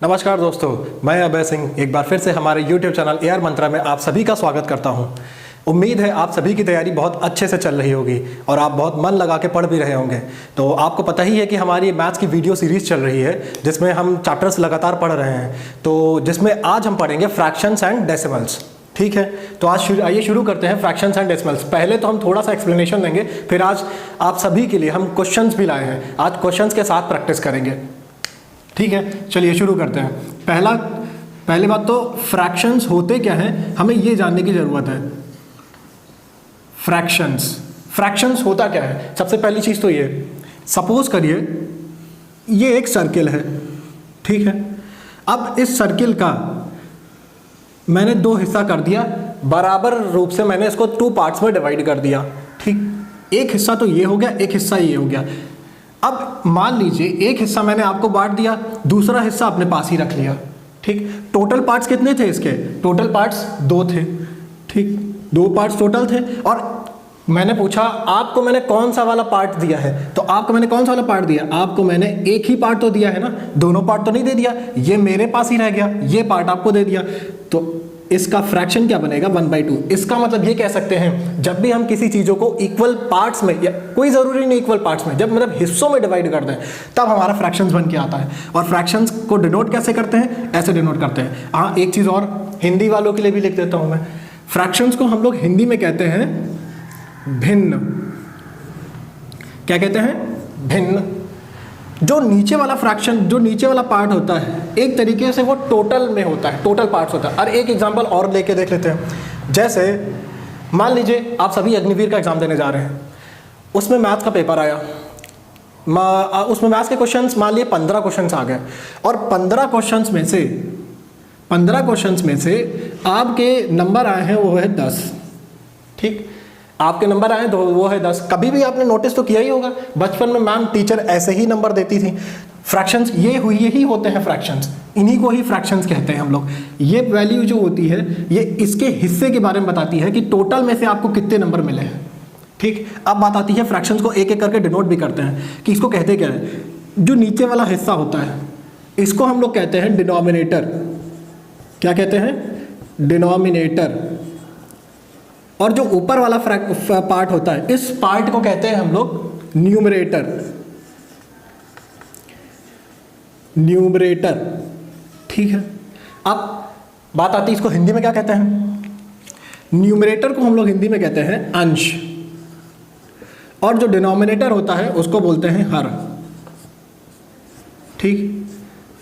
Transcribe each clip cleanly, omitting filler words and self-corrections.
नमस्कार दोस्तों, मैं अभय सिंह एक बार फिर से हमारे YouTube चैनल एआर मंत्रा में आप सभी का स्वागत करता हूं। उम्मीद है आप सभी की तैयारी बहुत अच्छे से चल रही होगी और आप बहुत मन लगा के पढ़ भी रहे होंगे। तो आपको पता ही है कि हमारी मैथ्स की वीडियो सीरीज चल रही है जिसमें हम चैप्टर्स लगातार पढ़ रहे हैं। तो जिसमें आज हम पढ़ेंगे फ्रैक्शंस एंड डेसिमल्स। ठीक है, तो आज आइए शुरू करते हैं फ्रैक्शंस एंड डेसिमल्स। पहले तो हम थोड़ा सा एक्सप्लेनेशन देंगे, फिर आज आप सभी के लिए हम क्वेश्चंस भी लाए हैं। आज क्वेश्चंस के साथ प्रैक्टिस करेंगे। ठीक है, चलिए शुरू करते हैं। पहली बात तो फ्रैक्शंस होते क्या हैं, हमें ये जानने की ज़रूरत है। फ्रैक्शंस होता क्या है, सबसे पहली चीज़ तो ये, सपोज करिए ये एक सर्किल है। ठीक है, अब इस सर्किल का मैंने दो हिस्सा कर दिया, बराबर रूप से मैंने इसको टू पार्ट्स में डिवाइड कर दिया। ठीक, एक हिस्सा तो ये हो गया, एक हिस्सा ये हो गया। अब मान लीजिए एक हिस्सा मैंने आपको बांट दिया, दूसरा हिस्सा अपने पास ही रख लिया। ठीक, टोटल पार्ट्स कितने थे इसके? टोटल पार्ट्स दो थे। ठीक, दो पार्ट्स टोटल थे और मैंने पूछा आपको मैंने कौन सा वाला पार्ट दिया है, तो आपको मैंने कौन सा वाला पार्ट दिया? आपको मैंने एक ही पार्ट तो दिया है ना, दोनों पार्ट तो नहीं दे दिया। ये मेरे पास ही रह गया, ये पार्ट आपको दे दिया। तो इसका फ्रैक्शन क्या बनेगा? 1/2। इसका मतलब ये कह सकते हैं जब भी हम किसी चीज़ों को इक्वल पार्ट्स में, या कोई ज़रूरी नहीं इक्वल पार्ट्स में, जब मतलब हिस्सों में डिवाइड कर दें तब हमारा फ्रैक्शंस बन के आता है। और फ्रैक्शंस को डिनोट कैसे करते हैं? ऐसे डिनोट करते हैं। हाँ, एक चीज़ और हिंदी वालों के लिए भी लिख देता हूँ मैं। फ्रैक्शंस को हम लोग हिंदी में कहते हैं भिन्न। क्या कहते हैं? भिन्न। जो नीचे वाला फ्रैक्शन, जो नीचे वाला पार्ट होता है, एक तरीके से वो टोटल में होता है, टोटल पार्ट्स होता है। और एक एग्जांपल और लेके देख लेते हैं। जैसे मान लीजिए आप सभी अग्निवीर का एग्जाम देने जा रहे हैं, उसमें मैथ्स का पेपर आया, उसमें मैथ्स के क्वेश्चंस मान लिए 15 क्वेश्चंस आ गए और 15 क्वेश्चंस में से आपके नंबर आए हैं वो है 10। ठीक, आपके नंबर आए तो वो है 10। कभी भी आपने नोटिस तो किया ही होगा, बचपन में मैम टीचर ऐसे ही नंबर देती थी। फ्रैक्शंस यही होते हैं फ्रैक्शंस, इन्हीं को ही फ्रैक्शंस कहते हैं हम लोग। ये वैल्यू जो होती है ये इसके हिस्से के बारे में बताती है कि टोटल में से आपको कितने नंबर मिले हैं। ठीक, अब बात आती है फ्रैक्शंस को एक एक करके डिनोट भी करते हैं कि इसको कहते क्या है। जो नीचे वाला हिस्सा होता है इसको हम लोग कहते हैं डिनोमिनेटर। क्या कहते हैं? डिनोमिनेटर। और जो ऊपर वाला पार्ट होता है, इस पार्ट को कहते हैं हम लोग न्यूमरेटर। ठीक है, अब बात आती है इसको हिंदी में क्या कहते हैं। न्यूमरेटर को हम लोग हिंदी में कहते हैं अंश, और जो डिनोमिनेटर होता है उसको बोलते हैं हर। ठीक,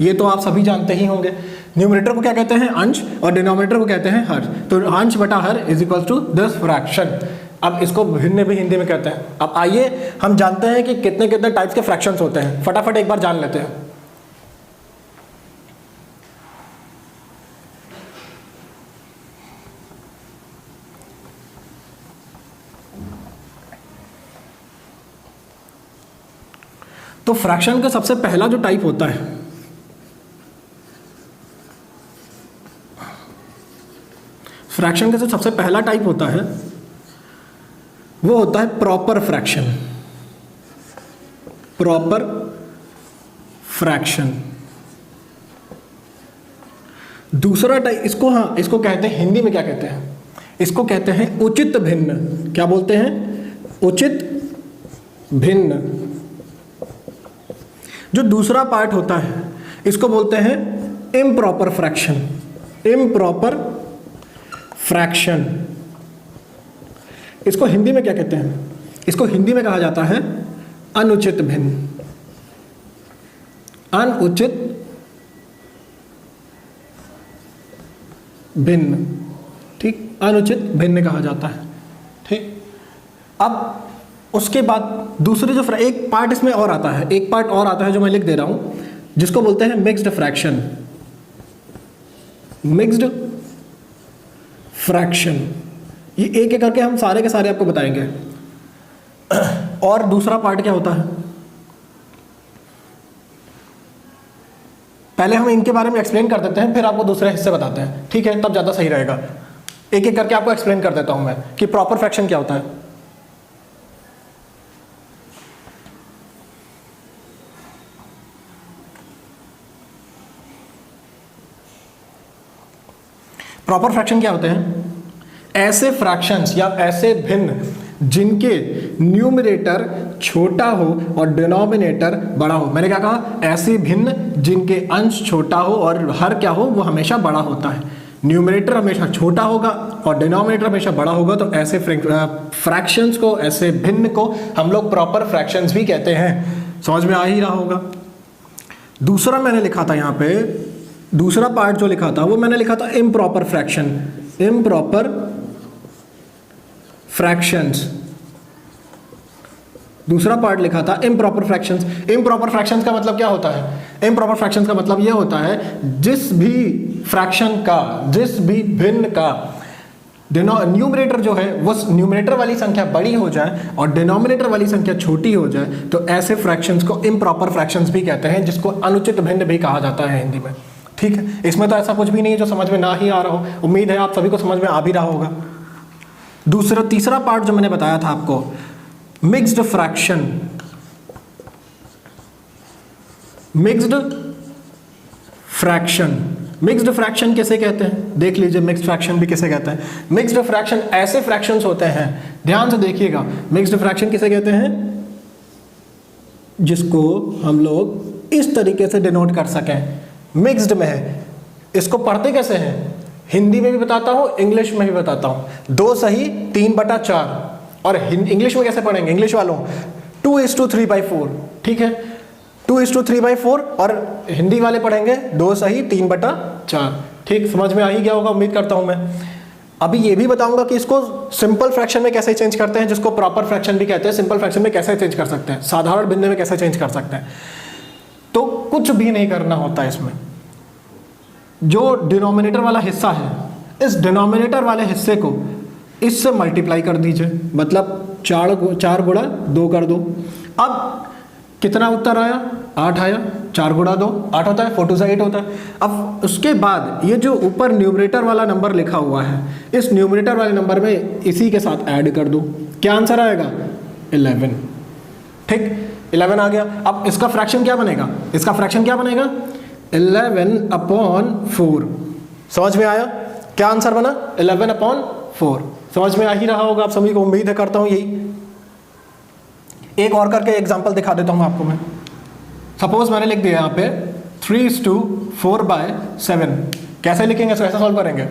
ये तो आप सभी जानते ही होंगे। न्यूमरेटर को क्या कहते हैं? अंश, और डिनोमिनेटर को कहते हैं हर। तो अंश बटा हर is equal to this fraction. अब इसको भिन्न भी हिंदी में कहते हैं। अब आइए हम जानते हैं कि कितने कितने टाइप्स के फ्रैक्शंस होते हैं, फटाफट एक बार जान लेते हैं। तो फ्रैक्शन का सबसे पहला जो टाइप होता है, फ्रैक्शन का जो सबसे पहला टाइप होता है वो होता है प्रॉपर फ्रैक्शन। Proper fraction. दूसरा टाइप इसको कहते हैं, हिंदी में क्या कहते हैं? इसको कहते हैं उचित भिन्न। क्या बोलते हैं? उचित भिन्न। जो दूसरा पार्ट होता है इसको बोलते हैं इम्प्रॉपर फ्रैक्शन। Improper fraction. इसको हिंदी में क्या कहते हैं? इसको हिंदी में कहा जाता है अनुचित भिन्न। अनुचित भिन्न। ठीक, अनुचित भिन्न कहा जाता है। ठीक, अब उसके बाद दूसरे जो एक पार्ट इसमें और आता है, एक पार्ट और आता है जो मैं लिख दे रहा हूं, जिसको बोलते हैं मिक्स्ड फ्रैक्शन। Mixed fraction. ये एक एक करके हम सारे के सारे आपको बताएंगे। और दूसरा पार्ट क्या होता है, पहले हम इनके बारे में एक्सप्लेन कर देते हैं, फिर आपको दूसरे हिस्से बताते हैं। ठीक है, तब ज़्यादा सही रहेगा। एक एक करके आपको एक्सप्लेन कर देता हूं मैं कि प्रॉपर फ्रैक्शन क्या होता है। प्रॉपर फ्रैक्शन क्या होते हैं? ऐसे फ्रैक्शंस या ऐसे भिन्न जिनके न्यूमरेटर छोटा हो और डिनोमिनेटर बड़ा हो। मैंने क्या कहा? ऐसे भिन्न जिनके अंश छोटा हो और हर क्या हो, वो हमेशा बड़ा होता है। न्यूमरेटर हमेशा छोटा होगा और डिनोमिनेटर हमेशा बड़ा होगा, तो ऐसे फ्रैक्शंस को, ऐसे भिन्न को हम लोग प्रॉपर फ्रैक्शंस भी कहते हैं। समझ में आ ही रहा होगा। दूसरा मैंने लिखा था यहाँ पे, दूसरा पार्ट जो लिखा था वो मैंने लिखा था इम्प्रॉपर फ्रैक्शन, इम्प्रॉपर फ्रैक्शंस। दूसरा पार्ट लिखा था इम्प्रॉपर फ्रैक्शंस। इम्प्रॉपर फ्रैक्शंस का मतलब क्या होता है? इम्प्रॉपर फ्रैक्शंस का मतलब यह होता है जिस भी फ्रैक्शन का, जिस भी भिन्न का न्यूमरेटर जो है वो न्यूमरेटर वाली संख्या बड़ी हो जाए और डिनोमिनेटर वाली संख्या छोटी हो जाए, तो ऐसे फ्रैक्शंस को इम्प्रॉपर फ्रैक्शंस भी कहते हैं, जिसको अनुचित भिन्न भी कहा जाता है हिंदी में। ठीक है, इसमें तो ऐसा कुछ भी नहीं है जो समझ में ना ही आ रहा हो। उम्मीद है आप सभी को समझ में आ भी रहा होगा। तीसरा पार्ट जो मैंने बताया था आपको, mixed fraction. Mixed fraction, mixed fraction किसे कहते हैं? देख लीजिए, मिक्स्ड फ्रैक्शन भी किसे कहते हैं। मिक्स्ड फ्रैक्शन ऐसे फ्रैक्शंस होते हैं, ध्यान से देखिएगा, मिक्स्ड फ्रैक्शन किसे कहते हैं? जिसको हम लोग इस तरीके से डिनोट कर सकें, मिक्स्ड में है। इसको पढ़ते कैसे हैं? हिंदी में भी बताता हूं, इंग्लिश में भी बताता हूं। 2 सही 3/4। और इंग्लिश में कैसे पढ़ेंगे? इंग्लिश वालों 2:3/4। ठीक है, 2:3/4। और हिंदी वाले पढ़ेंगे 2 सही 3/4। ठीक, समझ में आ ही गया होगा, उम्मीद करता हूं मैं। अभी ये भी बताऊंगा कि इसको सिंपल फ्रैक्शन में कैसे चेंज करते हैं, जिसको प्रॉपर फ्रैक्शन भी कहते हैं। सिंपल फ्रैक्शन में कैसे चेंज कर सकते हैं, साधारण भिन्न में कैसे चेंज कर सकते हैं। तो कुछ भी नहीं करना होता है इसमें। जो डिनोमिनेटर वाला हिस्सा है, इस डिनोमिनेटर वाले हिस्से को इससे मल्टीप्लाई कर दीजिए, मतलब 4 गुणा 2 कर दो। अब कितना उत्तर आया? 8 आया। 4 गुणा 2 8 होता है, 4 2 8 होता है। अब उसके बाद ये जो ऊपर न्यूमरेटर वाला नंबर लिखा हुआ है, इस न्यूमरेटर वाले नंबर में इसी के साथ ऐड कर दो। क्या आंसर आएगा? 11। ठीक, 11 आ गया। अब इसका फ्रैक्शन क्या बनेगा? इसका फ्रैक्शन क्या बनेगा? 11/4। समझ में आया? क्या आंसर बना? 11/4। समझ में आ ही रहा होगा आप सभी को, उम्मीद है, करता हूं यही। एक और करके एग्जांपल दिखा देता हूं आपको मैं। सपोज मैंने लिख दिया यहाँ पे 3:4/7। कैसे लिखेंगे इसको, ऐसा सॉल्व करेंगे।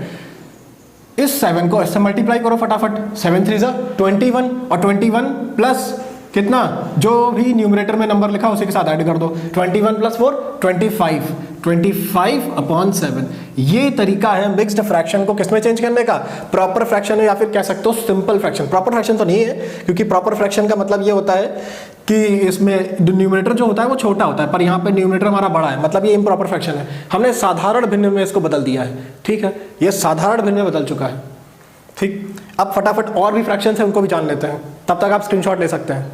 इस 7 को इससे मल्टीप्लाई करो फटाफट। 7 3 21 और 21 प्लस कितना, जो भी न्यूमरेटर में नंबर लिखा उसी के साथ ऐड कर दो। 21 + 4 25। 25/7। ये तरीका है मिक्स्ड फ्रैक्शन को किसमें चेंज करने का? प्रॉपर फ्रैक्शन में, या फिर कह सकते हो सिंपल फ्रैक्शन। प्रॉपर फ्रैक्शन तो नहीं है, क्योंकि प्रॉपर फ्रैक्शन का मतलब ये होता है कि इसमें न्यूमरेटर जो होता है वो छोटा होता है, पर यहाँ पे न्यूमरेटर हमारा बड़ा है, मतलब ये इम्प्रॉपर फ्रैक्शन है। हमने साधारण भिन्न में इसको बदल दिया है। ठीक है, ये साधारण भिन्न में बदल चुका है। ठीक, अब फटाफट और भी फ्रैक्शन है उनको भी जान लेते हैं, तब तक आप स्क्रीनशॉट ले सकते हैं।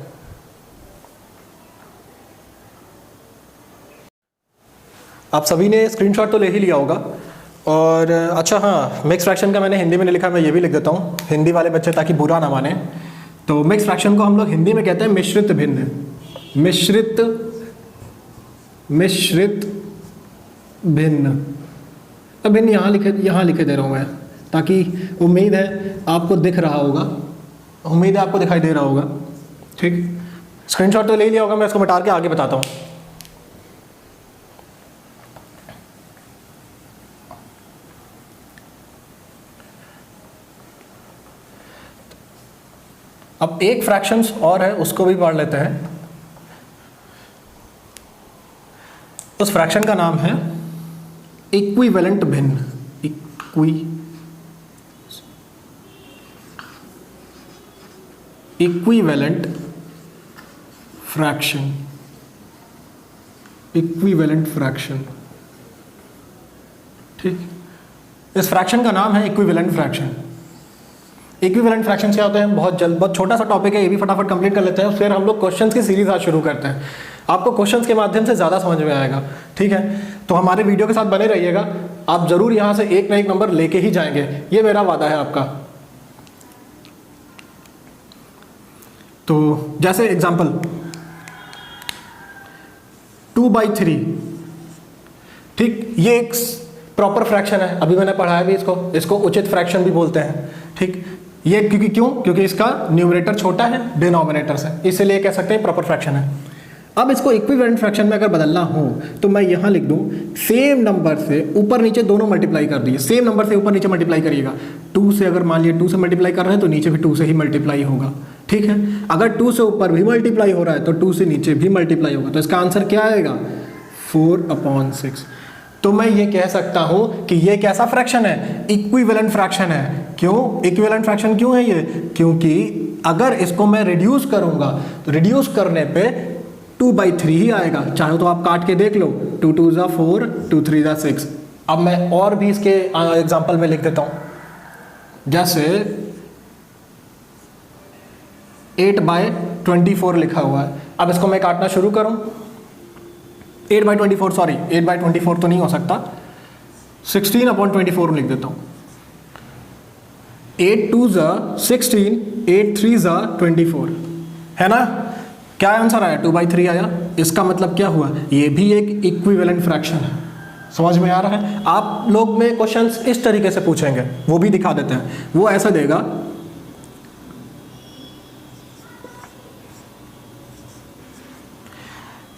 आप सभी ने स्क्रीनशॉट तो ले ही लिया होगा। और अच्छा हाँ, मिक्स फ्रैक्शन का मैंने हिंदी में नहीं लिखा, मैं ये भी लिख देता हूँ, हिंदी वाले बच्चे ताकि बुरा ना माने। तो मिक्स फ्रैक्शन को हम लोग हिंदी में कहते हैं मिश्रित भिन्न। मिश्रित भिन्न। अब भिन्न यहाँ लिखे दे रहा हूँ मैं, ताकि उम्मीद है आपको दिख रहा होगा, उम्मीद है आपको दिखाई दे रहा होगा। ठीक, स्क्रीनशॉट तो ले लिया होगा, मैं इसको मिटा के आगे बताता हूँ। अब एक फ्रैक्शंस और है, उसको भी पढ़ लेते हैं। उस फ्रैक्शन का नाम है इक्विवेलेंट भिन्न। Equivalent fraction. Equivalent fraction. ठीक, इस फ्रैक्शन का नाम है इक्विवेलेंट फ्रैक्शन। इक्विवेलेंट फ्रैक्शंस क्या होते हैं? बहुत छोटा सा टॉपिक है, ये भी फटाफट कंप्लीट कर लेते हैं, फिर हम लोग क्वेश्चंस की सीरीज आज शुरू करते हैं। आपको क्वेश्चंस के माध्यम से ज़्यादा समझ में आएगा। ठीक है, तो हमारे वीडियो के साथ बने रहिएगा, आप जरूर यहाँ से एक ना एक नंबर लेके ही जाएंगे, ये मेरा वादा है आपका। तो जैसे एग्जाम्पल 2/3। ठीक, ये एक प्रॉपर फ्रैक्शन है, अभी मैंने पढ़ाया भी इसको उचित फ्रैक्शन भी बोलते हैं, ठीक। ये क्योंकि इसका न्यूमरेटर छोटा है डिनोमिनेटर से, इसलिए कह सकते हैं प्रॉपर फ्रैक्शन है। अब इसको इक्विवेलेंट फ्रैक्शन में अगर बदलना हो तो मैं यहाँ लिख दूँ सेम नंबर से ऊपर नीचे दोनों मल्टीप्लाई कर दिए, सेम नंबर से ऊपर नीचे मल्टीप्लाई करिएगा। 2 से अगर मान लिया 2 से मल्टीप्लाई कर रहे हैं तो नीचे भी 2 से ही मल्टीप्लाई होगा, ठीक है। अगर 2 से ऊपर भी मल्टीप्लाई हो रहा है तो 2 से नीचे भी मल्टीप्लाई होगा, तो इसका आंसर क्या आएगा 4/6। तो मैं ये कह सकता हूँ कि ये कैसा फ्रैक्शन है, इक्विवेलेंट फ्रैक्शन है। क्यों इक्विवेलेंट फ्रैक्शन क्यों है ये, क्योंकि अगर इसको मैं रिड्यूस करूँगा तो रिड्यूस करने पे 2/3 ही आएगा, चाहे तो आप काट के देख लो, 2 2 ज़ा 4, 2 3 ज़ा 6। अब मैं और भी इसके एग्जाम्पल में लिख देता हूँ, जैसे 8/24 लिखा हुआ है। अब इसको मैं काटना शुरू करूँ, 8/24 सॉरी 8/24 तो नहीं हो सकता, 16/24 लिख देता हूँ। 8 2 ज़ा 16, 8 3 ज़ा 24, है ना। क्या आंसर आया 2/3 आया। इसका मतलब क्या हुआ, ये भी एक इक्विवेलेंट फ्रैक्शन है। समझ में आ रहा है। आप लोग में क्वेश्चंस इस तरीके से पूछेंगे, वो भी दिखा देते हैं। वो ऐसा देगा,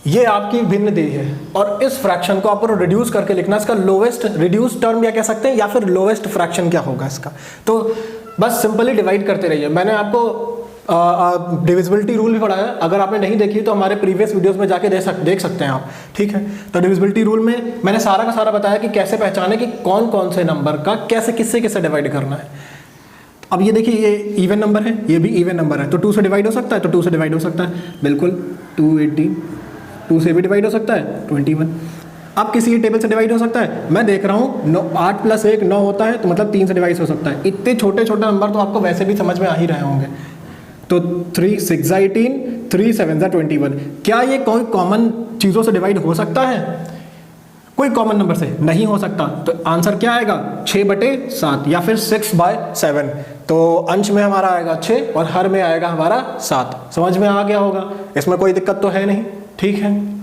ये आपकी भिन्न दी है और इस फ्रैक्शन को आपको रिड्यूस करके लिखना, इसका लोवेस्ट रिड्यूस टर्म या कह सकते हैं, या फिर लोवेस्ट फ्रैक्शन क्या होगा इसका। तो बस सिंपली डिवाइड करते रहिए। मैंने आपको डिविजिबिलिटी रूल भी पढ़ाया, अगर आपने नहीं देखी तो हमारे प्रीवियस वीडियोस में जाके देख सकते हैं आप, ठीक है। तो डिविजिबिलिटी रूल में मैंने सारा का सारा बताया कि कैसे पहचाने कि कौन कौन से नंबर का कैसे किससे किससे डिवाइड करना है। अब ये देखिए, ये इवन नंबर है, ये भी इवन नंबर है, तो 2 से डिवाइड हो सकता है, तो 2 से डिवाइड हो सकता है, बिल्कुल 218। 2 से भी डिवाइड हो सकता है 21। अब किसी टेबल से डिवाइड हो सकता है, मैं देख रहा हूँ 8 + 1 9 होता है, तो मतलब 3 से डिवाइड हो सकता है। इतने छोटे छोटे नंबर तो आपको वैसे भी समझ में आ ही रहे होंगे। तो 3 6 ज़ा 18, 3 7 ज़ा 21। क्या ये कोई कॉमन चीज़ों से डिवाइड हो सकता है, कोई कॉमन नंबर से नहीं हो सकता। तो आंसर क्या आएगा 6/7 या फिर 6/7। तो अंश में हमारा आएगा 6 और हर में आएगा हमारा 7। समझ में आ गया होगा, इसमें कोई दिक्कत तो है नहीं, ठीक है।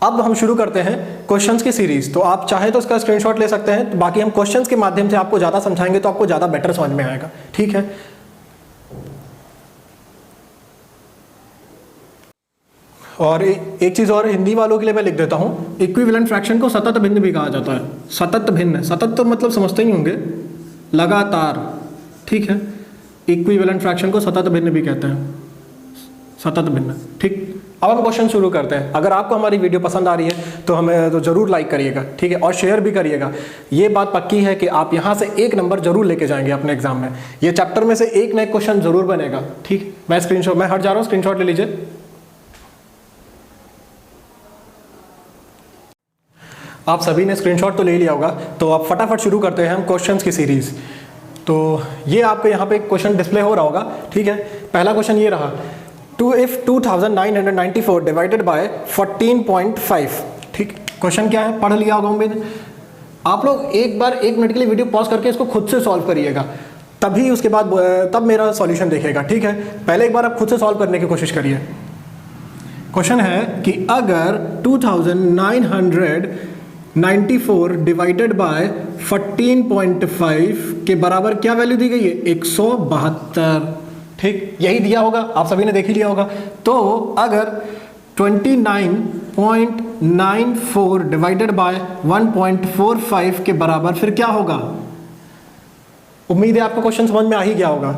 अब हम शुरू करते हैं क्वेश्चंस की सीरीज। तो आप चाहे तो इसका स्क्रीनशॉट ले सकते हैं, बाकी हम क्वेश्चंस के माध्यम से आपको ज़्यादा समझाएंगे तो आपको ज़्यादा बेटर समझ में आएगा, ठीक है। और एक चीज़ और हिंदी वालों के लिए मैं लिख देता हूँ, इक्विवेलेंट फ्रैक्शन को सतत भिन्न भी कहा जाता है। सतत भिन्न, सतत तो मतलब समझते ही होंगे, लगातार, ठीक है। इक्विवेलेंट फ्रैक्शन को सतत भिन्न भी कहते हैं, सतत भिन्न, ठीक। अब हम क्वेश्चन शुरू करते हैं। अगर आपको हमारी वीडियो पसंद आ रही है तो हमें तो ज़रूर लाइक करिएगा, ठीक है, और शेयर भी करिएगा। ये बात पक्की है कि आप यहाँ से एक नंबर जरूर लेके जाएंगे अपने एग्जाम में। ये चैप्टर में से एक ना एक क्वेश्चन जरूर बनेगा, ठीक। मैं हट जा रहा हूँ, स्क्रीनशॉट ले लीजिए। आप सभी ने स्क्रीनशॉट तो ले लिया होगा, तो आप फटाफट शुरू करते हैं हम क्वेश्चंस की सीरीज। तो ये आपको यहाँ पे क्वेश्चन डिस्प्ले हो रहा होगा, ठीक है। पहला क्वेश्चन ये रहा, if 2994 डिवाइडेड बाय 14.5, ठीक। क्वेश्चन क्या है, पढ़ लिया होगा उम्मीद। आप लोग एक बार 1 मिनट के लिए वीडियो पॉज करके इसको खुद से सॉल्व करिएगा, तभी उसके बाद तब मेरा सॉल्यूशन देखिएगा, ठीक है। पहले एक बार आप खुद से सॉल्व करने की कोशिश करिए। क्वेश्चन है कि अगर 2994 डिवाइडेड बाय 14.5 के बराबर क्या वैल्यू दी गई है, 172, ठीक। यही दिया होगा, आप सभी ने देख ही लिया होगा। तो अगर 29.94 डिवाइडेड बाय 1.45 के बराबर फिर क्या होगा। उम्मीद है आपको क्वेश्चन समझ में आ ही गया होगा।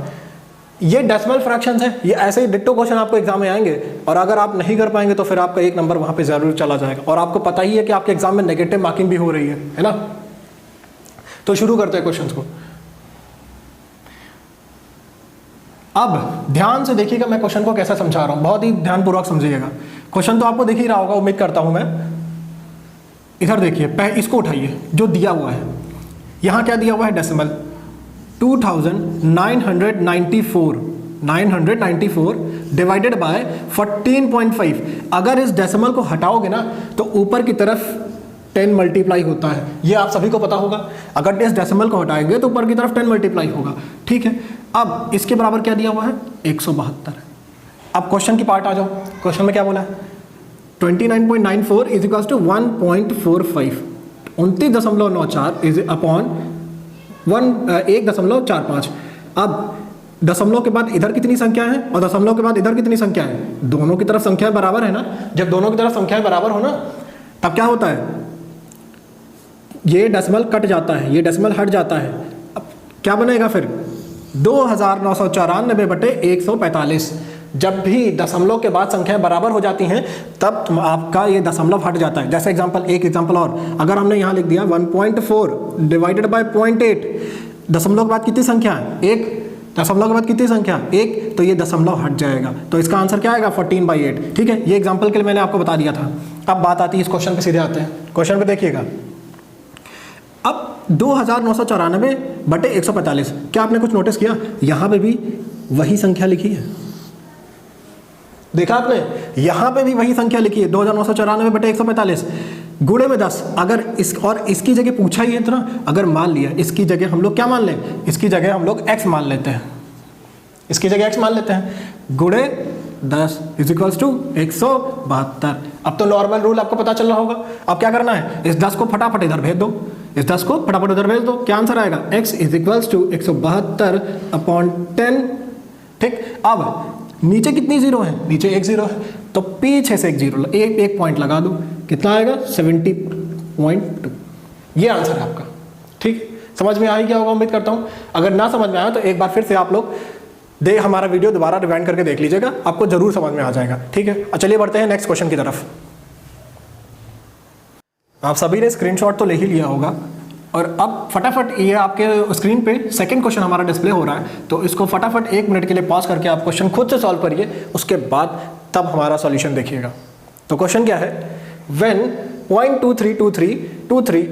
ये डेसिमल फ्रैक्शंस है, ये ऐसे ही डिट्टो क्वेश्चन आपको एग्जाम में आएंगे, और अगर आप नहीं कर पाएंगे तो फिर आपका एक नंबर वहां पे जरूर चला जाएगा। और आपको पता ही है कि आपके एग्जाम में नेगेटिव मार्किंग भी हो रही है ना। तो शुरू करते हैं क्वेश्चंस को। अब ध्यान से देखिएगा मैं क्वेश्चन को कैसा समझा रहा हूं, बहुत ही ध्यानपूर्वक समझिएगा। क्वेश्चन तो आपको दिख ही रहा होगा, उम्मीद करता हूं मैं। इधर देखिए, इसको उठाइए, जो दिया हुआ है यहां क्या दिया हुआ है, डेसिमल 2994 डिवाइडेड बाय 14.5। अगर इस डेसिमल को हटाओगे ना तो ऊपर की तरफ 10 मल्टीप्लाई होता है, ये आप सभी को पता होगा। अगर इस डेसिमल को हटाएंगे तो ऊपर की तरफ 10 मल्टीप्लाई होगा, ठीक है। अब इसके बराबर क्या दिया हुआ है, 172। अब क्वेश्चन की पार्ट आ जाओ। क्वेश्चन में क्या बोला है, 29.94 is equal to 1.45, 29.94 is upon 1.45। अब दशमलव के बाद इधर कितनी संख्या है और दशमलव के बाद इधर कितनी संख्या है, दोनों की तरफ संख्या बराबर है ना। जब दोनों की तरफ संख्या बराबर हो ना तब क्या होता है, ये डेसिमल कट जाता है, ये डेसिमल हट जाता है। अब क्या बनेगा फिर 2994/145। जब भी दशमलव के बाद संख्याएं बराबर हो जाती हैं तब आपका ये दशमलव हट जाता है। जैसे एक एग्जांपल और, अगर हमने यहाँ लिख दिया 1.4 डिवाइडेड बाय 0.8, दशमलव के बाद कितनी संख्या है, एक, दशमलव के बाद कितनी संख्या, एक, तो ये दशमलव हट जाएगा। तो इसका आंसर क्या आएगा 14/8। ठीक है, ये एग्जाम्पल के लिए मैंने आपको बता दिया था। अब बात आती है इस क्वेश्चन पे, सीधे आते हैं क्वेश्चन पे। देखिएगा अब 2994/145, क्या आपने कुछ नोटिस किया, यहाँ पे भी वही संख्या लिखी है, देखा आपने, यहाँ पे भी वही संख्या लिखी है 2994/145 गुणे में 10। अगर इस और इसकी जगह पूछा ही है तो ना, अगर मान लिया इसकी जगह हम लोग क्या मान लें, इसकी जगह हम लोग x मान लेते हैं, इसकी जगह x मान लेते हैं, गुणे 10 इज इक्वल्स टू 172। अब तो नॉर्मल रूल आपको पता चल रहा होगा। अब क्या करना है, इस 10 को फटाफट इधर भेज दो, इस 10 को फटाफट उधर भेज दो, क्या आंसर आएगा, x इज इक्वल्स टू 172/10। ठीक, अब नीचे कितनी जीरो है, नीचे एक जीरो है, तो पीछे से एक जीरो, एक पॉइंट लगा दो, कितना आएगा 70.2। ये आंसर है आपका। ठीक, समझ में आ ही गया होगा उम्मीद करता हूँ। अगर ना समझ में आया तो एक बार फिर से आप लोग हमारा वीडियो दोबारा रिवाइंड करके देख लीजिएगा, आपको जरूर समझ में आ जाएगा। ठीक है, चलिए बढ़ते हैं नेक्स्ट क्वेश्चन की तरफ। आप सभी ने स्क्रीनशॉट तो ले ही लिया होगा और अब फटाफट ये आपके स्क्रीन पे सेकंड क्वेश्चन हमारा डिस्प्ले हो रहा है, तो इसको फटाफट 1 मिनट के लिए पॉज करके आप क्वेश्चन खुद से सॉल्व करिए, उसके बाद तब हमारा सॉल्यूशन देखिएगा। तो क्वेश्चन क्या है, when 0.232323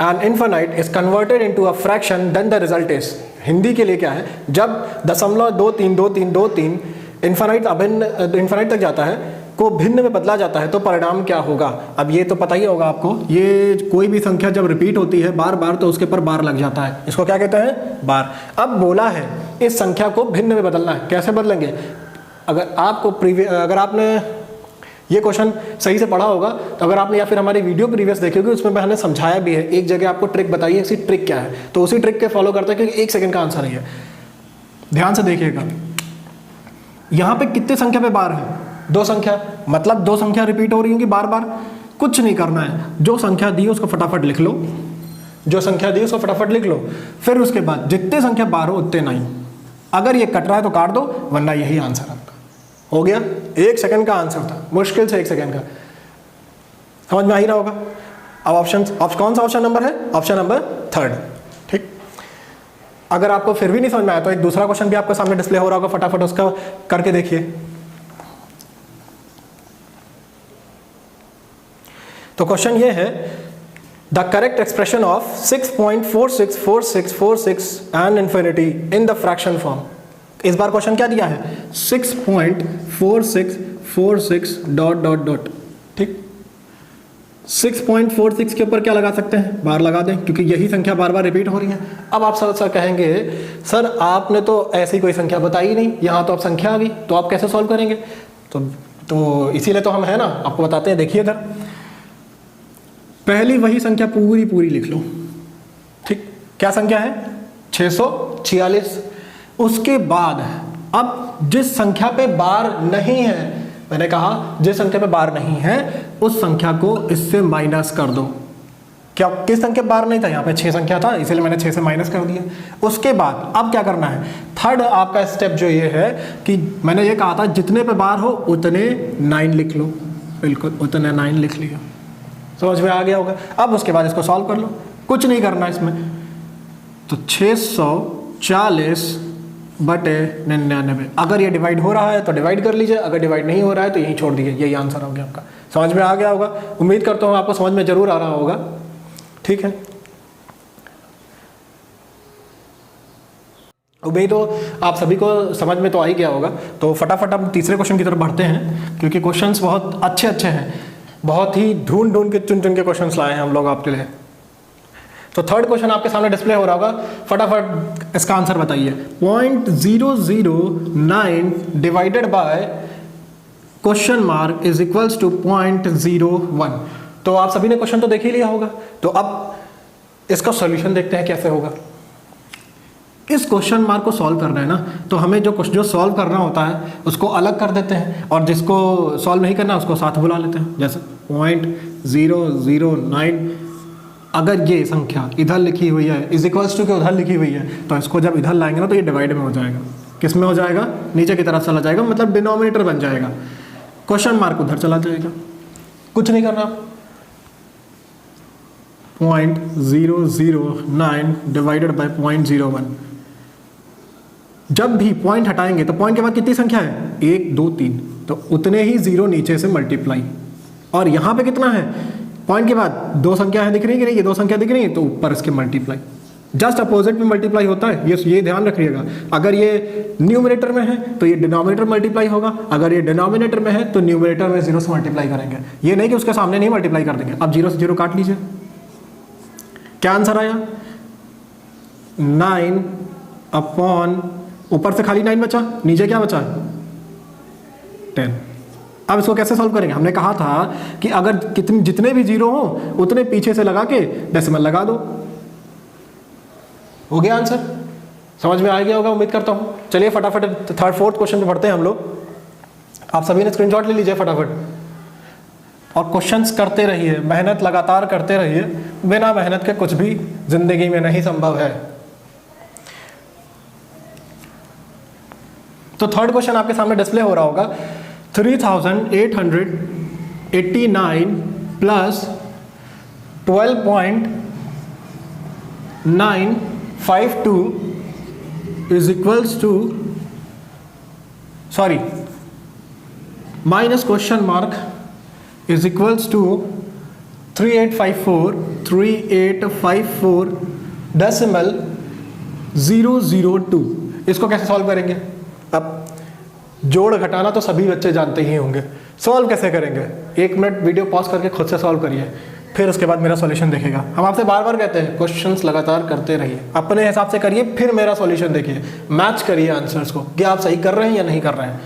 and infinite is converted into a fraction then the result is. Hindi के लिए क्या है, जब 0.232323 इनफिनिट तक जाता है को भिन्न में बदला जाता है तो परिणाम क्या होगा। अब ये तो पता ही होगा आपको, ये कोई भी संख्या जब रिपीट होती है बार बार तो उसके ऊपर बार लग जाता है, इसको क्या कहते हैं, बार। अब बोला है इस संख्या को भिन्न में बदलना है, कैसे बदलेंगे। अगर आपने ये क्वेश्चन सही से पढ़ा होगा तो अगर आपने या फिर हमारी वीडियो प्रीवियस देखी होगी उसमें मैंने समझाया भी है, एक जगह आपको ट्रिक बताई है, इसी ट्रिक क्या है, तो उसी ट्रिक के फॉलो करते हैं क्योंकि 1 सेकंड का आंसर है। ध्यान से देखिएगा, यहाँ पे कितने संख्या पे बार है, 2 संख्या, मतलब 2 संख्या रिपीट हो रही होंगी बार बार। कुछ नहीं करना है, जो संख्या दी है उसको फटाफट लिख लो, जो संख्या दी है उसको फटाफट लिख लो, फिर उसके बाद जितने संख्या बार हो उतने नहीं, अगर ये कट रहा है तो काट दो, वरना यही आंसर आपका हो गया। 1 सेकंड का आंसर था, मुश्किल से 1 सेकंड का, समझ में आ ही रहा होगा। अब ऑप्शन कौन सा ऑप्शन नंबर है, ऑप्शन नंबर 3। ठीक, अगर आपको फिर भी नहीं समझ में आया तो एक दूसरा क्वेश्चन भी आपके सामने डिस्प्ले हो रहा होगा, फटाफट उसका करके देखिए। तो क्वेश्चन ये है, the correct expression of 6.464646 and infinity in the fraction form. इस बार क्वेश्चन क्या दिया है, 6.4646 ... ठीक, 6.46 के ऊपर क्या लगा सकते हैं, बार लगा दें, क्योंकि यही संख्या बार बार रिपीट हो रही है। अब आप सर कहेंगे सर आपने तो ऐसी कोई संख्या बताई नहीं, यहाँ तो अब संख्या आ गई, तो आप कैसे सॉल्व करेंगे। तो इसीलिए तो हम है ना, आपको बताते हैं। देखिए इधर पहली वही संख्या पूरी लिख लो। ठीक, क्या संख्या है, 646। उसके बाद अब जिस संख्या पे बार नहीं है, मैंने कहा जिस संख्या पे बार नहीं है उस संख्या को इससे माइनस कर दो। क्या किस संख्या बार नहीं था, यहाँ पे 6 संख्या था, इसीलिए मैंने 6 से माइनस कर दिया। उसके बाद अब क्या करना है, थर्ड आपका स्टेप जो ये है कि मैंने ये कहा था जितने पे बार हो उतने 9 लिख लो, बिल्कुल उतने 9 लिख लिया, समझ में आ गया होगा। अब उसके बाद इसको सॉल्व कर लो, कुछ नहीं करना इसमें। तो 640/99, अगर ये डिवाइड हो रहा है तो डिवाइड कर लीजिए, अगर डिवाइड नहीं हो रहा है तो यही छोड़ दीजिए, यही आंसर हो गया आपका। समझ में आ गया होगा, उम्मीद करता हूँ आपको समझ में जरूर आ रहा होगा। ठीक है, उम्मीद हो आप सभी को समझ में तो आ ही गया होगा। तो फटाफट हम तीसरे क्वेश्चन की तरफ बढ़ते हैं, क्योंकि क्वेश्चंस बहुत अच्छे हैं, बहुत ही ढूंढ के चुन के क्वेश्चंस लाए हैं हम लोग आपके लिए। तो थर्ड क्वेश्चन आपके सामने डिस्प्ले हो रहा होगा, फटाफट इसका आंसर बताइए। 0.009 divided by question mark is equals to 0.01। तो आप सभी ने क्वेश्चन तो देख ही लिया होगा, तो अब इसका सॉल्यूशन देखते हैं कैसे होगा। इस क्वेश्चन मार्क को सॉल्व करना है ना, तो हमें जो सॉल्व करना होता है उसको अलग कर देते हैं, और जिसको सॉल्व नहीं करना उसको साथ बुला लेते हैं। जैसे 0.009, अगर ये संख्या इधर लिखी हुई है इज इक्वल्स टू के उधर लिखी हुई है, तो इसको जब इधर लाएंगे ना तो ये डिवाइड में हो जाएगा। किस में हो जाएगा? नीचे की तरफ चला जाएगा, मतलब डिनोमिनेटर बन जाएगा। क्वेश्चन मार्क उधर चला जाएगा, कुछ नहीं करना। 0.009 डिवाइडेड बाई 0.01। जब भी पॉइंट हटाएंगे तो पॉइंट के बाद कितनी संख्या है? 1 2 3, तो उतने ही जीरो नीचे से मल्टीप्लाई। और यहाँ पे कितना है? पॉइंट के बाद दो संख्या है, दिख रही है कि नहीं? ये दो संख्या दिख रही है, तो ऊपर इसके मल्टीप्लाई। जस्ट अपोजिट में मल्टीप्लाई होता है, ये ध्यान रखिएगा। अगर ये न्यूमरेटर में है तो ये डिनोमिनेटर मल्टीप्लाई होगा, अगर ये डिनोमिनेटर में है तो न्यूमरेटर में जीरो से मल्टीप्लाई करेंगे। ये नहीं कि उसके सामने नहीं मल्टीप्लाई कर देंगे। अब जीरो से जीरो काट लीजिए, क्या आंसर आया? 9 अपॉन, ऊपर से खाली 9 बचा, नीचे क्या बचा? 10। अब इसको कैसे सॉल्व करेंगे? हमने कहा था कि अगर जितने भी जीरो हो उतने पीछे से लगा के डेसिमल लगा दो। हो गया आंसर? समझ में आ गया होगा उम्मीद करता हूँ। चलिए फटाफट थर्ड फोर्थ क्वेश्चन पे पढ़ते हैं हम लोग। आप सभी ने स्क्रीनशॉट ले लीजिए फटाफट, और क्वेश्चंस करते रहिए, मेहनत लगातार करते रहिए। बिना मेहनत के कुछ भी जिंदगी में नहीं संभव है। तो थर्ड क्वेश्चन आपके सामने डिस्प्ले हो रहा होगा। 3889 plus 12.952 is equals to, sorry, minus question mark is equals to 3854 decimal 002। इसको कैसे सॉल्व करेंगे? अब जोड़ घटाना तो सभी बच्चे जानते ही होंगे, सॉल्व कैसे करेंगे? 1 मिनट वीडियो पॉज करके खुद से सॉल्व करिए, फिर उसके बाद मेरा सॉल्यूशन देखेगा। हम आपसे बार बार कहते हैं क्वेश्चंस लगातार करते रहिए, अपने हिसाब से करिए, फिर मेरा सॉल्यूशन देखिए, मैच करिए आंसर्स को कि आप सही कर रहे हैं या नहीं कर रहे हैं।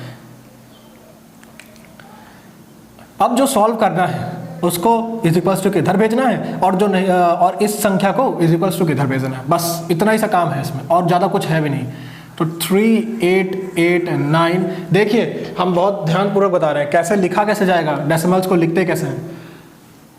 अब जो सॉल्व करना है उसको इज इक्वल्स टू किधर भेजना है, और जो नहीं, और इस संख्या को इज इक्वल्स टू किधर भेजना है। बस इतना ही सा काम है इसमें, और ज़्यादा कुछ है भी नहीं। तो 3889, देखिए हम बहुत ध्यानपूर्वक बता रहे हैं कैसे लिखा कैसे जाएगा, डेसिमल्स को लिखते कैसे हैं।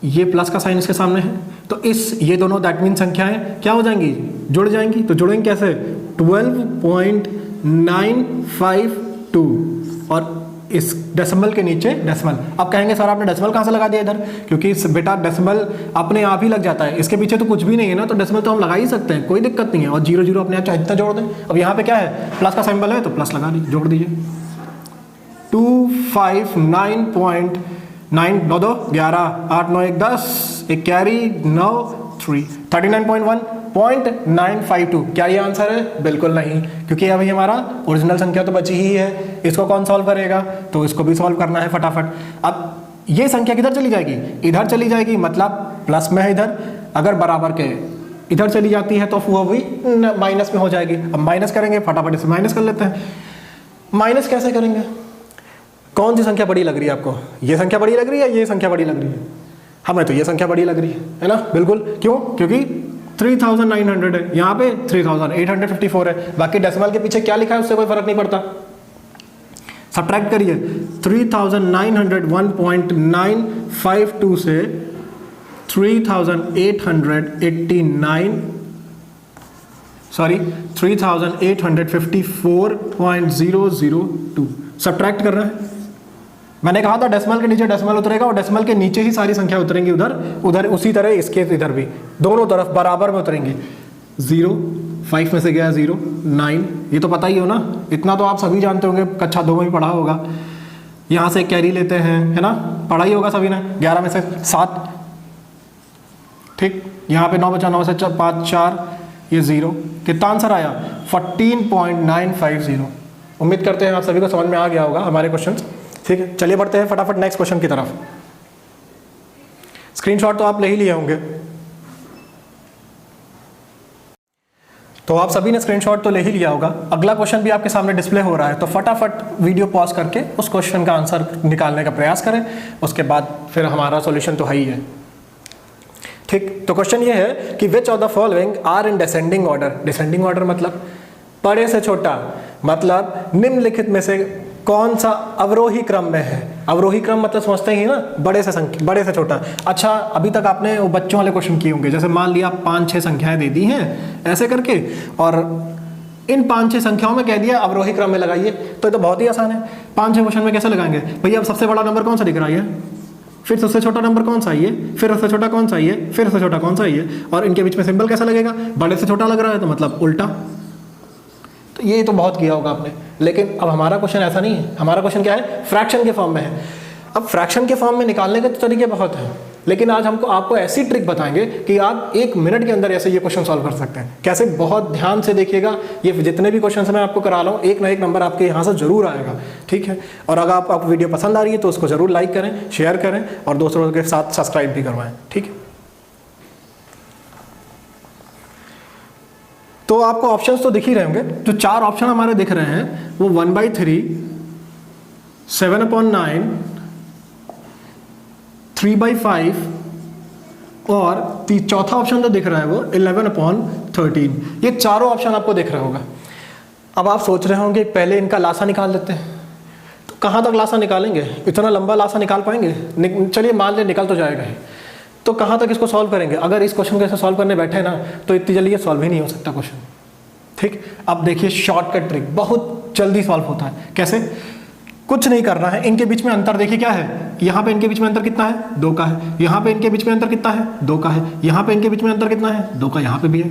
ये प्लस का साइन इसके सामने है, तो ये दोनों दैट मीन संख्याएं क्या हो जाएंगी? जुड़ जाएंगी। तो जुड़ेंगे कैसे? 12.952 और इस डेसिमल के नीचे डेसिमल। अब कहेंगे सर आपने डेसिमल कहाँ से लगा दिया इधर? क्योंकि इस बेटा डेसिमल अपने आप ही लग जाता है, इसके पीछे तो कुछ भी नहीं है ना, तो डेसिमल तो हम लगा ही सकते हैं, कोई दिक्कत नहीं है। और 0 0 अपने आप चाहे जितना जोड़ दें। अब यहाँ पे क्या है? प्लस का सिंबल है तो प्लस लगा दीजिए, जोड़ दीजिए। 259.9 9 2 11 8 9 1 10, एक कैरी 9 3 39.952। क्या ये आंसर है? बिल्कुल नहीं, क्योंकि अभी हमारा ओरिजिनल संख्या तो बची ही है। इसको कौन सॉल्व करेगा? तो इसको भी सॉल्व करना है फटाफट। अब ये संख्या किधर चली जाएगी? इधर चली जाएगी, मतलब प्लस में है इधर। अगर बराबर के इधर चली जाती है तो वो भी माइनस में हो जाएगी। अब माइनस करेंगे, फटाफट इसे माइनस कर लेते हैं। माइनस कैसे करेंगे? कौन सी संख्या बड़ी लग रही है आपको? ये संख्या बड़ी लग रही है, ये संख्या बड़ी लग रही है? हमें तो ये संख्या बड़ी लग रही है ना? बिल्कुल। क्यों? क्योंकि 3900 है, यहाँ पे 3854 है। बाकी डेसिमल के पीछे क्या लिखा है उससे कोई फर्क नहीं पड़ता। सब्ट्रैक्ट करिए 3901.952 से 3854.002 सब्ट्रैक्ट कर रहा है। मैंने कहा था डेसिमल के नीचे डेसिमल उतरेगा और डेसिमल के नीचे ही सारी संख्या उतरेंगी उधर उसी तरह इसके इधर भी दोनों तरफ बराबर में उतरेंगी। 0 5 में से गया 0 9, ये तो पता ही हो ना, इतना तो आप सभी जानते होंगे, कक्षा 2 में भी पढ़ा होगा। यहाँ से कैरी लेते हैं, है ना, पढ़ा ही होगा सभी ने। 11 में से 7, ठीक, यहाँ पे 9 बचा, 9 में से 5 4, ये 0। कितना आंसर आया? 14.950। उम्मीद करते हैं आप सभी को समझ में आ गया होगा हमारे क्वेश्चन। ठीक है, चलिए बढ़ते हैं फटाफट नेक्स्ट क्वेश्चन की तरफ। स्क्रीनशॉट तो आप ले ही लिए होंगे। तो आप सभी ने स्क्रीनशॉट तो ले ही लिया होगा। अगला क्वेश्चन भी आपके सामने डिस्प्ले हो रहा है, तो फटाफट वीडियो पॉज करके उस क्वेश्चन का आंसर निकालने का प्रयास करें, उसके बाद फिर हमारा सॉल्यूशन तो है ही है। ठीक, तो क्वेश्चन ये है कि which of the following are in descending order. Descending order मतलब बड़े से छोटा, मतलब निम्नलिखित में से कौन सा अवरोही क्रम में है। अवरोही क्रम मतलब समझते ही ना, बड़े से छोटा। अच्छा, अभी तक आपने वो बच्चों वाले क्वेश्चन किए होंगे, जैसे मान लिया 5-6 संख्याएं दे दी हैं ऐसे करके, और इन 5-6 संख्याओं में कह दिया अवरोही क्रम में लगाइए, तो ये तो बहुत ही आसान है। 5-6 क्वेश्चन में कैसे लगाएंगे भैया? अब सबसे बड़ा नंबर कौन सा दिख रहा है, फिर सबसे छोटा नंबर कौन सा है, फिर उससे छोटा कौन सा है, फिर उससे छोटा कौन सा है, और इनके बीच में सिंबल कैसा लगेगा? बड़े से छोटा लग रहा है तो मतलब उल्टा। तो ये तो बहुत किया होगा आपने, लेकिन अब हमारा क्वेश्चन ऐसा नहीं है। हमारा क्वेश्चन क्या है? फ्रैक्शन के फॉर्म में है। अब फ्रैक्शन के फॉर्म में निकालने के तो तरीके बहुत हैं, लेकिन आज हमको आपको ऐसी ट्रिक बताएंगे कि आप 1 मिनट के अंदर ऐसे ये क्वेश्चन सॉल्व कर सकते हैं। कैसे? बहुत ध्यान से देखिएगा, ये जितने भी क्वेश्चन मैं आपको करा रहा हूँ, एक ना एक नंबर आपके यहाँ से जरूर आएगा। ठीक है, और अगर आपको वीडियो पसंद आ रही है तो उसको जरूर लाइक करें, शेयर करें, और दोस्तों के साथ सब्सक्राइब भी करवाएं। ठीक है, तो आपको ऑप्शंस तो दिख ही रहे होंगे। जो 4 ऑप्शन हमारे दिख रहे हैं वो 1/3, 7/9, 3/5 और चौथा ऑप्शन जो दिख रहा है वो 11/13। ये चारों ऑप्शन आपको दिख रहा होगा। अब आप सोच रहे होंगे पहले इनका लासा निकाल लेते हैं, तो कहाँ तक लासा निकालेंगे? इतना लंबा लासा निकाल पाएंगे? चलिए मान ले निकल तो जाएगा ही, तो कहाँ तक इसको सॉल्व करेंगे? अगर इस क्वेश्चन को ऐसे सॉल्व करने बैठे ना तो इतनी जल्दी ये सॉल्व ही नहीं हो सकता क्वेश्चन। ठीक, अब देखिए शॉर्टकट ट्रिक, बहुत जल्दी सॉल्व होता है। कैसे? कुछ नहीं करना है, इनके बीच में अंतर देखिए क्या है। यहाँ पे इनके बीच में अंतर कितना है? 2 का है। यहाँ पे इनके बीच में अंतर कितना है? 2 का है। यहाँ पे इनके बीच में अंतर कितना है? 2 का। यहाँ पे भी है।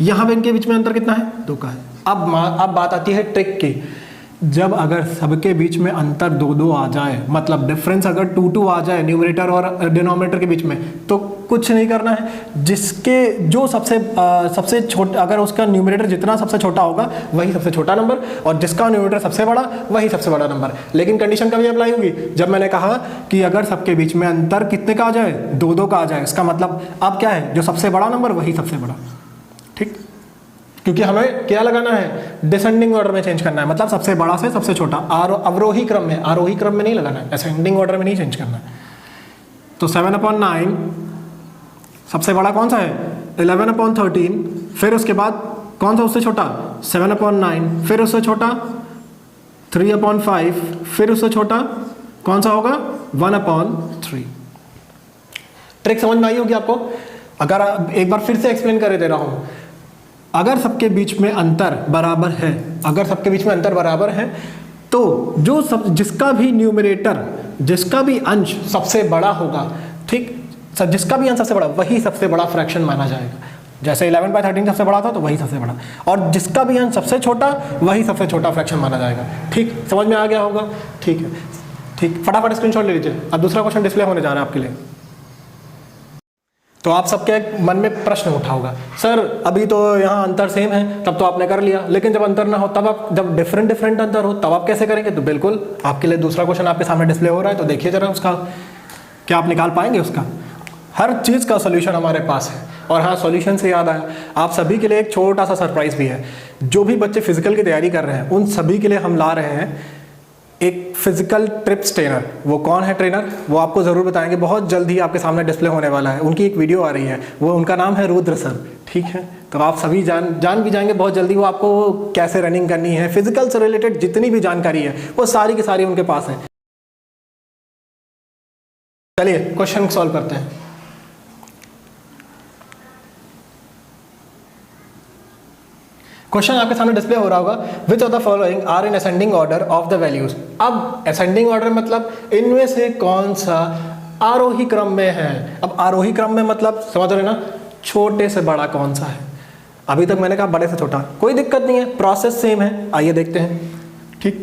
यहाँ पे इनके बीच में अंतर कितना है? 2 का है। अब बात आती है ट्रिक की। जब अगर सबके बीच में अंतर 2-2 आ जाए, मतलब डिफरेंस अगर 2-2 आ जाए न्यूमरेटर और डिनोमिनेटर के बीच में, तो कुछ नहीं करना है। जिसके जो सबसे छोटा, अगर उसका न्यूमरेटर जितना सबसे छोटा होगा वही सबसे छोटा नंबर, और जिसका न्यूमरेटर सबसे बड़ा वही सबसे बड़ा नंबर। लेकिन कंडीशन कभी अप्लाई होगी जब मैंने कहा कि अगर सबके बीच में अंतर कितने का आ जाए? 2-2 का आ जाए। इसका मतलब अब क्या है? जो सबसे बड़ा नंबर वही सबसे बड़ा। ठीक, क्योंकि हमें क्या लगाना है? डिसेंडिंग ऑर्डर में चेंज करना है, मतलब सबसे बड़ा से सबसे छोटा, अवरोही क्रम में, आरोही क्रम में नहीं लगाना है, असेंडिंग ऑर्डर में नहीं चेंज करना है। तो 7/9 सबसे बड़ा कौन सा है? 11/13। फिर उसके बाद कौन सा उससे छोटा? 7/9। फिर उससे छोटा 3/5। फिर उससे छोटा कौन सा होगा? 1/3। ट्रिक समझ में आई होगी आपको। अगर एक बार फिर से एक्सप्लेन कर दे रहा हूं, अगर सबके बीच में अंतर बराबर है, अगर सबके बीच में अंतर बराबर है, तो जिसका भी न्यूमरेटर, जिसका भी अंश सबसे बड़ा होगा, ठीक, जिसका भी अंश सबसे बड़ा वही सबसे बड़ा फ्रैक्शन माना जाएगा। जैसे 11/13 सबसे बड़ा था तो वही सबसे बड़ा, और जिसका भी अंश सबसे छोटा वही सबसे छोटा फ्रैक्शन माना जाएगा। ठीक, समझ में आ गया होगा? ठीक है, ठीक, फटाफट स्क्रीनशॉट ले लीजिए। अब दूसरा क्वेश्चन डिस्प्ले होने जा रहा है आपके लिए। तो आप सबके मन में प्रश्न उठा होगा, सर अभी तो यहाँ अंतर सेम है, तब तो आपने कर लिया, लेकिन जब अंतर ना हो तब आप, जब डिफरेंट अंतर हो तब आप कैसे करेंगे? तो बिल्कुल आपके लिए दूसरा क्वेश्चन आपके सामने डिस्प्ले हो रहा है, तो देखिए जरा उसका क्या आप निकाल पाएंगे। उसका हर चीज़ का सोल्यूशन हमारे पास है। और हाँ, सॉल्यूशन से याद आया, आप सभी के लिए एक छोटा सा सरप्राइज भी है। जो भी बच्चे फिजिकल की तैयारी कर रहे हैं उन सभी के लिए हम ला रहे हैं एक फिजिकल ट्रिप्स ट्रेनर। वो कौन है ट्रेनर, वो आपको ज़रूर बताएंगे, बहुत जल्द ही आपके सामने डिस्प्ले होने वाला है। उनकी एक वीडियो आ रही है, वो उनका नाम है रुद्र सर। ठीक है, तो आप सभी जान भी जाएंगे बहुत जल्दी। वो आपको कैसे रनिंग करनी है, फिजिकल से रिलेटेड जितनी भी जानकारी है वो सारी की सारी उनके पास है। चलिए क्वेश्चन सॉल्व करते हैं। क्वेश्चन आपके सामने डिस्प्ले हो रहा होगा, which of the following are in ascending order of the values. अब असेंडिंग ऑर्डर मतलब इनमें से कौन सा आरोही क्रम में है। अब आरोही क्रम में मतलब समझ रहे ना, छोटे से बड़ा कौन सा है। अभी तक मैंने कहा बड़े से छोटा, कोई दिक्कत नहीं है, प्रोसेस सेम है। आइए देखते हैं। ठीक,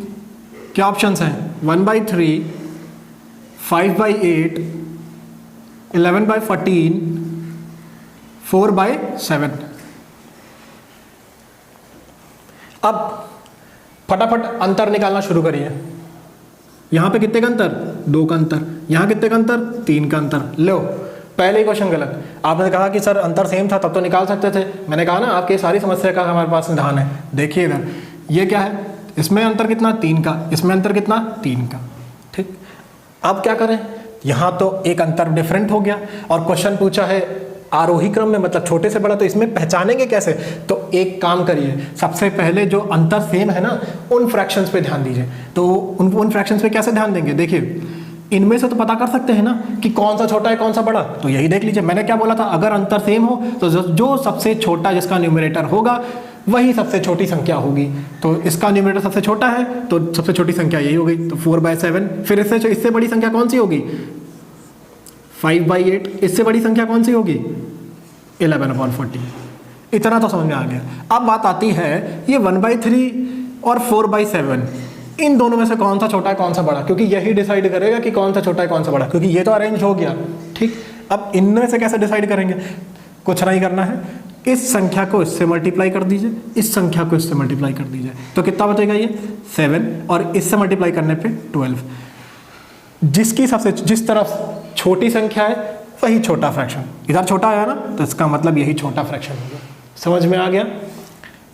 क्या ऑप्शंस हैं? 1/3, 5/8, 11/14, 4/7। अब फटाफट अंतर निकालना शुरू करिए। यहाँ पे कितने का अंतर? 2 का अंतर। यहाँ कितने का अंतर? 3 का अंतर। लो पहले ही क्वेश्चन गलत। आपने कहा कि सर अंतर सेम था तब तो निकाल सकते थे। मैंने कहा ना आपकी सारी समस्या का हमारे पास निदान है। देखिए इधर ये क्या है, इसमें अंतर कितना 3 का, इसमें अंतर कितना 3 का। ठीक, अब क्या करें, यहाँ तो एक अंतर डिफरेंट हो गया और क्वेश्चन पूछा है आरोही क्रम में, मतलब छोटे से बड़ा, तो इसमें पहचानेंगे कैसे। तो एक काम करिए, सबसे पहले जो अंतर सेम है ना उन फ्रैक्शंस पे ध्यान दीजिए। तो उन फ्रैक्शंस पे कैसे ध्यान देंगे, देखिए इनमें से तो पता कर सकते हैं ना कि कौन सा छोटा है कौन सा बड़ा, तो यही देख लीजिए। मैंने क्या बोला था, अगर अंतर सेम हो तो जो सबसे छोटा जिसका न्यूमरेटर होगा वही सबसे छोटी संख्या होगी। तो इसका न्यूमरेटर सबसे छोटा है तो सबसे छोटी संख्या यही होगी, तो 4/7। फिर इससे बड़ी संख्या कौन सी होगी, 5/8। इससे बड़ी संख्या कौन सी होगी, 11/40। इतना तो समझ में आ गया। अब बात आती है ये 1/3 और 4/7, इन दोनों में से कौन सा छोटा है कौन सा बड़ा, क्योंकि यही डिसाइड करेगा कि कौन सा छोटा है कौन सा बड़ा, क्योंकि ये तो अरेंज हो गया। ठीक, अब इनमें से कैसे डिसाइड करेंगे, कुछ नहीं करना है, इस संख्या को इससे मल्टीप्लाई कर दीजिए, इस संख्या को इससे मल्टीप्लाई कर दीजिए, तो कितना बचेगा ये 7, और इससे मल्टीप्लाई करने पे 12। जिस तरफ छोटी संख्या है वही छोटा फ्रैक्शन, इधर छोटा आया ना तो इसका मतलब यही छोटा फ्रैक्शन होगा। समझ में आ गया।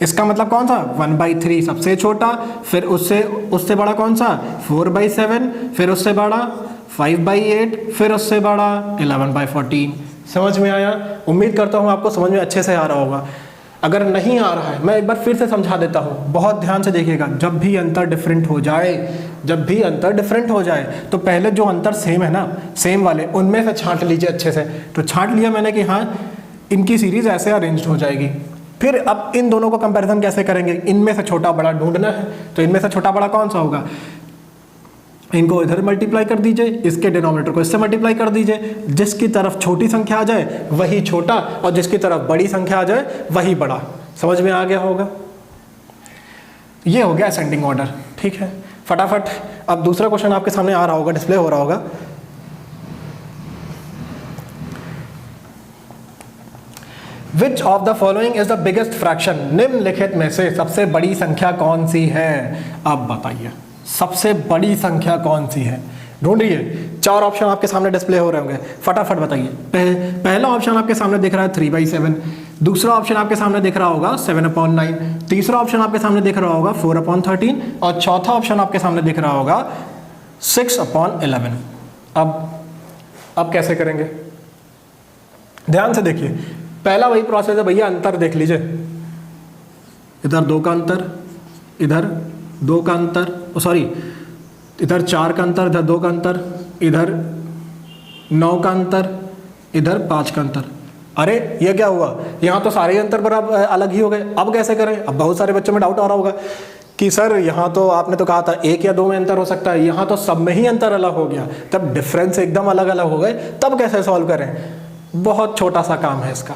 इसका मतलब कौन सा 1/3 सबसे छोटा, फिर उससे बड़ा कौन सा 4/7, फिर उससे बड़ा 5/8, फिर उससे बड़ा 11/14। समझ में आया। उम्मीद करता हूँ आपको समझ में अच्छे से आ रहा होगा। अगर नहीं आ रहा है मैं एक बार फिर से समझा देता हूँ, बहुत ध्यान से देखिएगा। जब भी अंतर डिफरेंट हो जाए तो पहले जो अंतर सेम है ना, सेम वाले उनमें से छांट लीजिए अच्छे से। तो छांट लिया मैंने कि हाँ इनकी सीरीज ऐसे अरेंज हो जाएगी। फिर अब इन दोनों को कंपैरिजन कैसे करेंगे, इनमें से छोटा बड़ा ढूंढना है। तो इनमें से छोटा बड़ा कौन सा होगा, इनको इधर मल्टीप्लाई कर दीजिए, इसके डिनोमिनेटर को इससे मल्टीप्लाई कर दीजिए। जिसकी तरफ छोटी संख्या आ जाए वही छोटा, और जिसकी तरफ बड़ी संख्या आ जाए वही बड़ा। समझ में आ गया होगा। ये हो गया असेंडिंग ऑर्डर। ठीक है, फटाफट अब दूसरा क्वेश्चन आपके सामने आ रहा होगा, डिस्प्ले हो रहा होगा। Which of the following is the biggest fraction? निम्नलिखित में से सबसे बड़ी संख्या कौन सी है। अब बताइए सबसे बड़ी संख्या कौन सी है, ढूंढिए। 4 ऑप्शन आपके सामने डिस्प्ले हो रहे होंगे, फटाफट बताइए। पहला ऑप्शन आपके सामने दिख रहा है 3/7, दूसरा ऑप्शन आपके सामने दिख रहा होगा 7/9, तीसरा ऑप्शन आपके सामने दिख रहा होगा 4/13, और चौथा ऑप्शन आपके सामने दिख रहा होगा 6/11। अब कैसे करेंगे, ध्यान से देखिए। पहला वही प्रोसेस है भैया, अंतर देख लीजिए। इधर 2 का अंतर, इधर 2 का अंतर, सॉरी इधर 4 का अंतर, इधर 2 का अंतर, इधर 9 का अंतर, इधर 5 का अंतर। अरे ये क्या हुआ, यहाँ तो सारे अंतर पर अब अलग ही हो गए। अब कैसे करें। अब बहुत सारे बच्चों में डाउट आ रहा होगा कि सर यहाँ तो आपने तो कहा था 1 या 2 में अंतर हो सकता है, यहाँ तो सब में ही अंतर अलग हो गया, तब डिफरेंस एकदम अलग अलग हो गए, तब कैसे सॉल्व करें। बहुत छोटा सा काम है इसका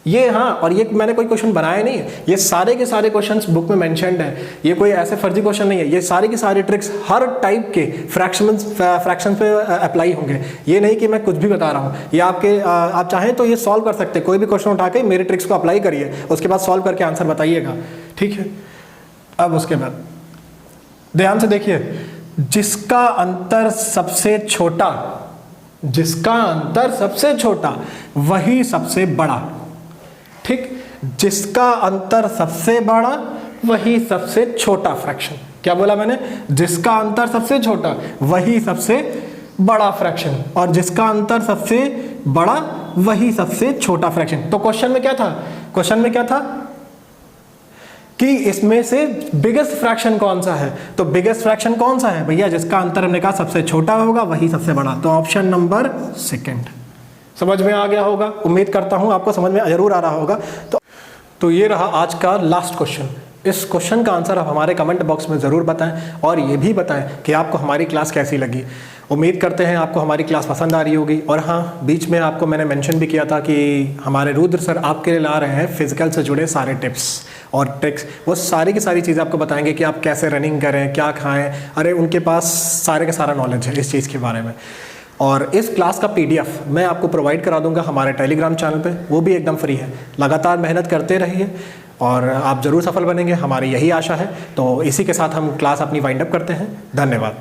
ये। हाँ, और ये मैंने कोई क्वेश्चन बनाया नहीं है, ये सारे के सारे क्वेश्चंस बुक में मेंशन्ड है। ये कोई ऐसे फर्जी क्वेश्चन नहीं है, ये सारी की सारी ट्रिक्स हर टाइप के फ्रैक्शन पे अप्लाई होंगे। ये नहीं कि मैं कुछ भी बता रहा हूँ, ये आप चाहें तो ये सॉल्व कर सकते हैं। कोई भी क्वेश्चन उठा के मेरे ट्रिक्स को अप्लाई करिए, उसके बाद सॉल्व करके आंसर बताइएगा। ठीक है, अब उसके बाद ध्यान से देखिए। जिसका अंतर सबसे छोटा वही सबसे बड़ा। ठीक, जिसका अंतर सबसे बड़ा वही सबसे छोटा फ्रैक्शन। क्या बोला मैंने, जिसका अंतर सबसे छोटा वही सबसे बड़ा फ्रैक्शन, और जिसका अंतर सबसे बड़ा वही सबसे छोटा फ्रैक्शन। तो क्वेश्चन में क्या था कि इसमें से बिगेस्ट फ्रैक्शन कौन सा है। तो बिगेस्ट फ्रैक्शन कौन सा है भैया, जिसका अंतर हमने कहा सबसे छोटा होगा वही सबसे बड़ा। तो ऑप्शन नंबर 2 समझ में आ गया होगा। उम्मीद करता हूं आपको समझ में जरूर आ रहा होगा। तो ये रहा आज का लास्ट क्वेश्चन। इस क्वेश्चन का आंसर आप हमारे कमेंट बॉक्स में ज़रूर बताएं, और ये भी बताएं कि आपको हमारी क्लास कैसी लगी। उम्मीद करते हैं आपको हमारी क्लास पसंद आ रही होगी। और हाँ, बीच में आपको मैंने मेंशन भी किया था कि हमारे रुद्र सर आपके लिए ला रहे हैं फिजिकल से जुड़े सारे टिप्स और ट्रिक्स। वो सारी की सारी चीज़ें आपको बताएंगे कि आप कैसे रनिंग करें, क्या खाएं। अरे उनके पास सारे का सारा नॉलेज है इस चीज़ के बारे में। और इस क्लास का PDF मैं आपको प्रोवाइड करा दूंगा हमारे टेलीग्राम चैनल पे, वो भी एकदम फ्री है। लगातार मेहनत करते रहिए और आप ज़रूर सफल बनेंगे, हमारी यही आशा है। तो इसी के साथ हम क्लास अपनी वाइंड अप करते हैं। धन्यवाद।